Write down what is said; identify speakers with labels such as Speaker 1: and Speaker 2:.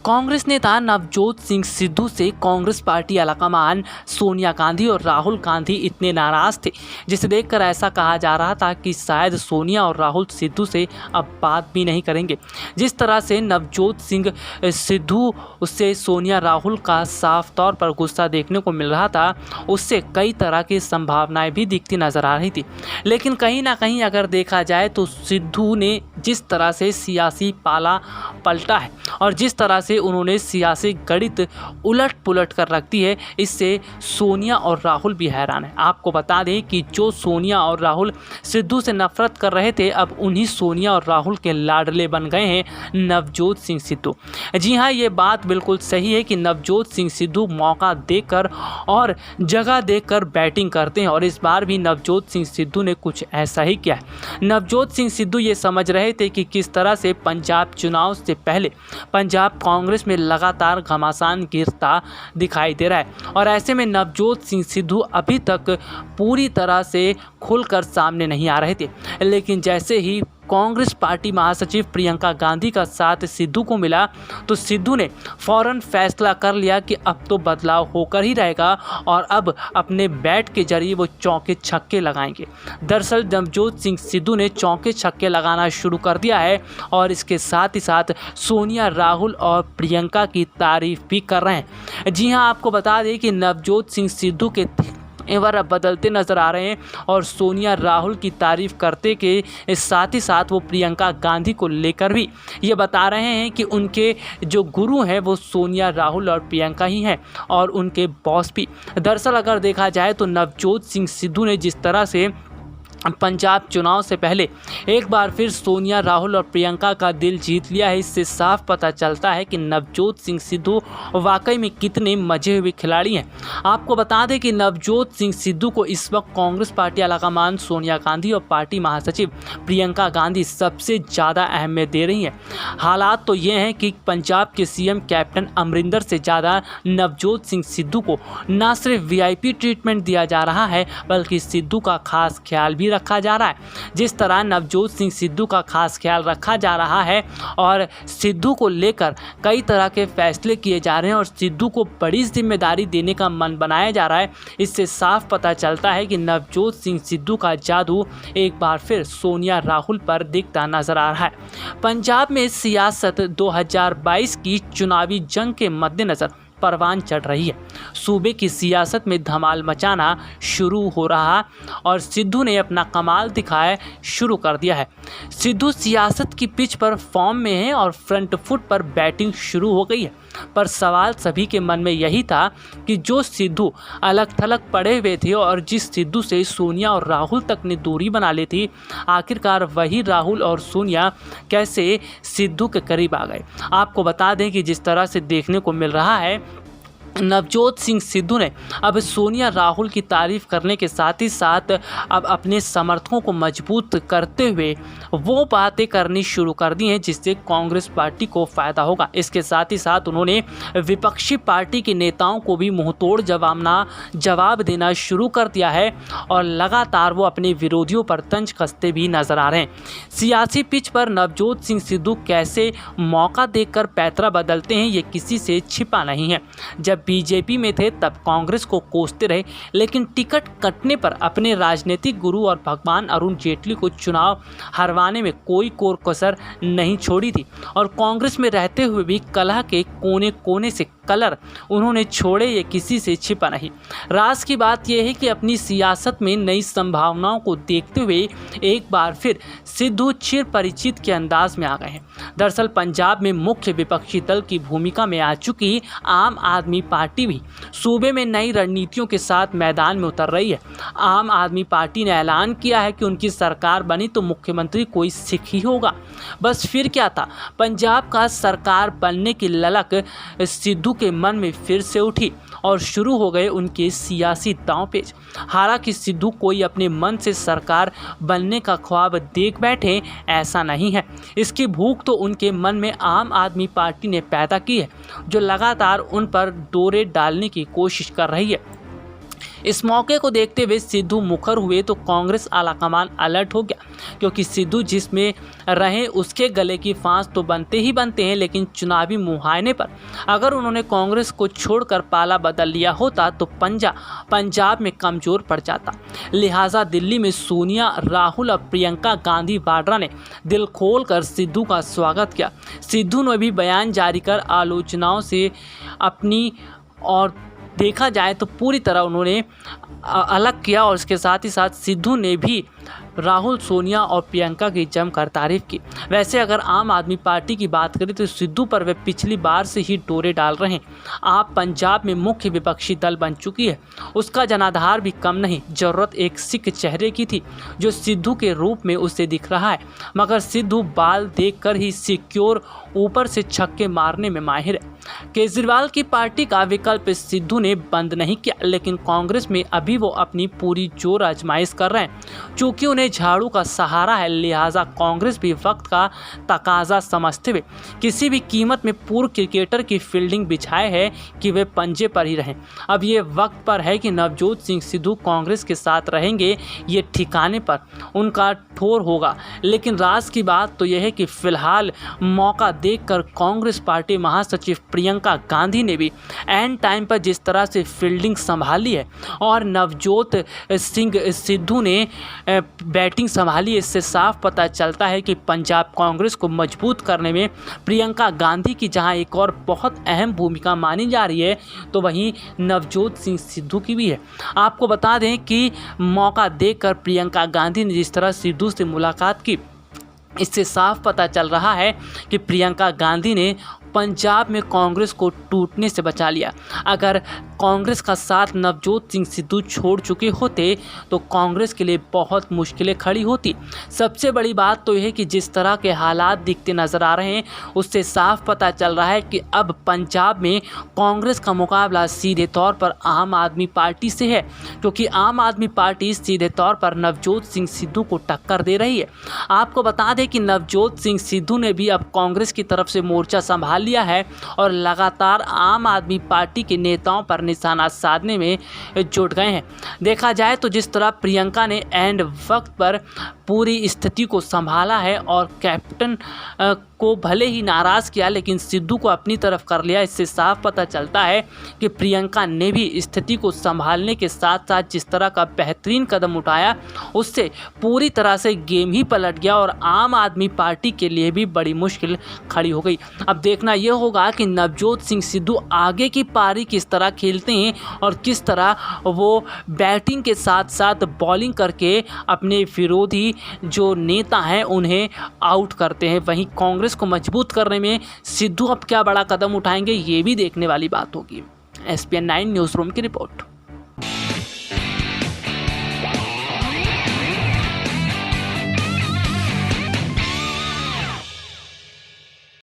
Speaker 1: कांग्रेस नेता नवजोत सिंह सिद्धू से कांग्रेस पार्टी आलाकमान सोनिया गांधी और राहुल गांधी इतने नाराज थे, जिसे देखकर ऐसा कहा जा रहा था कि शायद सोनिया और राहुल सिद्धू से अब बात भी नहीं करेंगे। जिस तरह से नवजोत सिंह सिद्धू उससे सोनिया राहुल का साफ तौर पर गुस्सा देखने को मिल रहा था, उससे कई तरह की संभावनाएं भी दिखती नजर आ रही थी। लेकिन कहीं ना कहीं अगर देखा जाए तो सिद्धू ने जिस तरह से सियासी पाला पलटा है और जिस तरह से उन्होंने सियासी गणित उलट पुलट कर रख दी है, इससे सोनिया और राहुल भी हैरान है। आपको बता दें कि जो सोनिया और राहुल सिद्धू से नफरत कर रहे थे, अब उन्हीं सोनिया और राहुल के लाडले बन गए हैं नवजोत सिंह सिद्धू। जी हाँ, ये बात बिल्कुल सही है कि नवजोत सिंह सिद्धू मौका देकर और जगह देखकर बैटिंग करते हैं और इस बार भी नवजोत सिंह सिद्धू ने कुछ ऐसा ही किया है। नवजोत सिंह सिद्धू ये समझ रहे थे कि किस तरह से पंजाब चुनाव से पहले पंजाब कांग्रेस में लगातार घमासान गिरता दिखाई दे रहा है और ऐसे में नवजोत सिंह सिद्धू अभी तक पूरी तरह से खुलकर सामने नहीं आ रहे थे। लेकिन जैसे ही कांग्रेस पार्टी महासचिव प्रियंका गांधी का साथ सिद्धू को मिला तो सिद्धू ने फौरन फैसला कर लिया कि अब तो बदलाव होकर ही रहेगा और अब अपने बैट के जरिए वो चौके छक्के लगाएंगे। दरअसल नवजोत सिंह सिद्धू ने चौके छक्के लगाना शुरू कर दिया है और इसके साथ ही साथ सोनिया, राहुल और प्रियंका की तारीफ भी कर रहे हैं। जी हाँ, आपको बता दें कि नवजोत सिंह सिद्धू के एवर अब बदलते नजर आ रहे हैं और सोनिया राहुल की तारीफ करते के साथ ही साथ वो प्रियंका गांधी को लेकर भी ये बता रहे हैं कि उनके जो गुरु हैं वो सोनिया, राहुल और प्रियंका ही हैं और उनके बॉस भी। दरअसल अगर देखा जाए तो नवजोत सिंह सिद्धू ने जिस तरह से पंजाब चुनाव से पहले एक बार फिर सोनिया, राहुल और प्रियंका का दिल जीत लिया है, इससे साफ पता चलता है कि नवजोत सिंह सिद्धू वाकई में कितने मजे हुए खिलाड़ी हैं। आपको बता दें कि नवजोत सिंह सिद्धू को इस वक्त कांग्रेस पार्टी आलाकमान सोनिया गांधी और पार्टी महासचिव प्रियंका गांधी सबसे ज़्यादा अहमियत दे रही हैं। हालात तो ये हैं कि पंजाब के सीएम कैप्टन अमरिंदर से ज़्यादा नवजोत सिंह सिद्धू को न सिर्फ वीआईपी ट्रीटमेंट दिया जा रहा है बल्कि सिद्धू का खास ख्याल भी रखा जा रहा है। जिस तरह नवजोत सिंह सिद्धू का खास ख्याल रखा जा रहा है और सिद्धू को लेकर कई तरह के फैसले किए जा रहे हैं और सिद्धू को बड़ी जिम्मेदारी देने का मन बनाया जा रहा है, इससे साफ पता चलता है कि नवजोत सिंह सिद्धू का जादू एक बार फिर सोनिया, राहुल पर दिखता नजर आ रहा है। पंजाब में सियासत 2022 की चुनावी जंग के मद्देनजर परवान चढ़ रही है। सूबे की सियासत में धमाल मचाना शुरू हो रहा और सिद्धू ने अपना कमाल दिखाया शुरू कर दिया है। सिद्धू सियासत की पिच पर फॉर्म में है और फ्रंट फुट पर बैटिंग शुरू हो गई है, पर सवाल सभी के मन में यही था कि जो सिद्धू अलग थलग पड़े हुए थे और जिस सिद्धू से सोनिया और राहुल तक ने दूरी बना ली थी, आखिरकार वही राहुल और सोनिया कैसे सिद्धू के करीब आ गए। आपको बता दें कि जिस तरह से देखने को मिल रहा है, नवजोत सिंह सिद्धू ने अब सोनिया, राहुल की तारीफ करने के साथ ही साथ अब अपने समर्थकों को मजबूत करते हुए वो बातें करनी शुरू कर दी हैं जिससे कांग्रेस पार्टी को फ़ायदा होगा। इसके साथ ही साथ उन्होंने विपक्षी पार्टी के नेताओं को भी मुंहतोड़ जवाब देना शुरू कर दिया है और लगातार वो अपने विरोधियों पर तंज कसते भी नजर आ रहे हैं। सियासी पिच पर नवजोत सिंह सिद्धू कैसे मौका देखकर पैतरा बदलते हैं, ये किसी से छिपा नहीं है। जब बीजेपी में थे तब कांग्रेस को कोसते रहे, लेकिन टिकट कटने पर अपने राजनीतिक गुरु और भगवान अरुण जेटली को चुनाव हरवाने में कोई कोर कसर नहीं छोड़ी थी और कांग्रेस में रहते हुए भी कलह के कोने कोने से कलर उन्होंने छोड़े, ये किसी से छिपा नहीं। राज की बात यह है कि अपनी सियासत में नई संभावनाओं को देखते हुए एक बार फिर सिद्धू चिर परिचित के अंदाज में आ गए हैं। दरअसल पंजाब में मुख्य विपक्षी दल की भूमिका में आ चुकी आम आदमी पार्टी भी सूबे में नई रणनीतियों के साथ मैदान में उतर रही है। आम आदमी पार्टी ने ऐलान किया है कि उनकी सरकार बनी तो मुख्यमंत्री कोई सिख ही होगा। बस फिर क्या था, पंजाब का सरकार बनने की ललक सिद्धू के मन में फिर से उठी और शुरू हो गए उनके सियासी दांवपेच। हालांकि सिद्धू कोई अपने मन से सरकार बनने का ख्वाब देख बैठे, ऐसा नहीं है। इसकी भूख तो उनके मन में आम आदमी पार्टी ने पैदा की है, जो लगातार उन पर डोरे डालने की कोशिश कर रही है। इस मौके को देखते हुए सिद्धू मुखर हुए तो कांग्रेस आलाकमान अलर्ट हो गया, क्योंकि सिद्धू जिसमें रहे उसके गले की फांस तो बनते ही बनते हैं, लेकिन चुनावी मुहायने पर अगर उन्होंने कांग्रेस को छोड़कर पाला बदल लिया होता तो पंजाब में कमजोर पड़ जाता। लिहाजा दिल्ली में सोनिया, राहुल और प्रियंका गांधी वाड्रा ने दिल खोलकर सिद्धू का स्वागत किया। सिद्धू ने भी बयान जारी कर आलोचनाओं से अपनी और देखा जाए तो पूरी तरह उन्होंने अलग किया, और इसके साथ ही साथ सिद्धू ने भी राहुल, सोनिया और प्रियंका की जमकर तारीफ की। वैसे अगर आम आदमी पार्टी की बात करें तो सिद्धू पर वे पिछली बार से ही डोरे डाल रहे हैं। आप पंजाब में मुख्य विपक्षी दल बन चुकी है, उसका जनाधार भी कम नहीं। जरूरत एक सिख चेहरे की थी जो सिद्धू के रूप में उसे दिख रहा है, मगर सिद्धू बाल देखकर ही सिक्योर, ऊपर से छक्के मारने में माहिर है। केजरीवाल की पार्टी का विकल्प सिद्धू ने बंद नहीं किया, लेकिन कांग्रेस में अभी वो अपनी पूरी जोर आजमाइश कर रहे हैं। चूंकि उन्हें झाड़ू का सहारा है, लिहाजा कांग्रेस भी वक्त का तकाजा समझते हुए किसी भी कीमत में पूर्व क्रिकेटर की फील्डिंग बिछाए है कि वे पंजे पर ही रहें। अब ये वक्त पर है कि नवजोत सिंह सिद्धू कांग्रेस के साथ रहेंगे, ये ठिकाने पर उनका ठोर होगा। लेकिन राज की बात तो यह है कि फिलहाल मौका देखकर कांग्रेस पार्टी महासचिव प्रियंका गांधी ने भी एंड टाइम पर जिस तरह से फील्डिंग संभाली है और नवजोत सिंह सिद्धू ने बैटिंग संभाली, इससे साफ पता चलता है कि पंजाब कांग्रेस को मजबूत करने में प्रियंका गांधी की जहां एक और बहुत अहम भूमिका मानी जा रही है, तो वहीं नवजोत सिंह सिद्धू की भी है। आपको बता दें कि मौका देखकर प्रियंका गांधी ने जिस तरह सिद्धू से मुलाकात की, इससे साफ पता चल रहा है कि प्रियंका गांधी ने पंजाब में कांग्रेस को टूटने से बचा लिया। अगर कांग्रेस का साथ नवजोत सिंह सिद्धू छोड़ चुके होते तो कांग्रेस के लिए बहुत मुश्किलें खड़ी होती। सबसे बड़ी बात तो यह है कि जिस तरह के हालात दिखते नज़र आ रहे हैं, उससे साफ पता चल रहा है कि अब पंजाब में कांग्रेस का मुकाबला सीधे तौर पर आम आदमी पार्टी से है, क्योंकि आम आदमी पार्टी सीधे तौर पर नवजोत सिंह सिद्धू को टक्कर दे रही है। आपको बता दें कि नवजोत सिंह सिद्धू ने भी अब कांग्रेस की तरफ से मोर्चा संभाल लिया है और लगातार आम आदमी पार्टी के नेताओं पर निशाना साधने में जुट गए हैं। देखा जाए तो जिस तरह प्रियंका ने एंड वक्त पर पूरी स्थिति को संभाला है और कैप्टन को भले ही नाराज़ किया, लेकिन सिद्धू को अपनी तरफ कर लिया, इससे साफ पता चलता है कि प्रियंका ने भी स्थिति को संभालने के साथ साथ जिस तरह का बेहतरीन कदम उठाया, उससे पूरी तरह से गेम ही पलट गया और आम आदमी पार्टी के लिए भी बड़ी मुश्किल खड़ी हो गई। अब देखना यह होगा कि नवजोत सिंह सिद्धू आगे की पारी किस तरह खेलते हैं और किस तरह वो बैटिंग के साथ साथ बॉलिंग करके अपने विरोधी जो नेता हैं उन्हें आउट करते हैं। वहीं कांग्रेस को मजबूत करने में सिद्धू अब क्या बड़ा कदम उठाएंगे, ये भी देखने वाली बात होगी। SPN 9 न्यूज़ रूम की रिपोर्ट।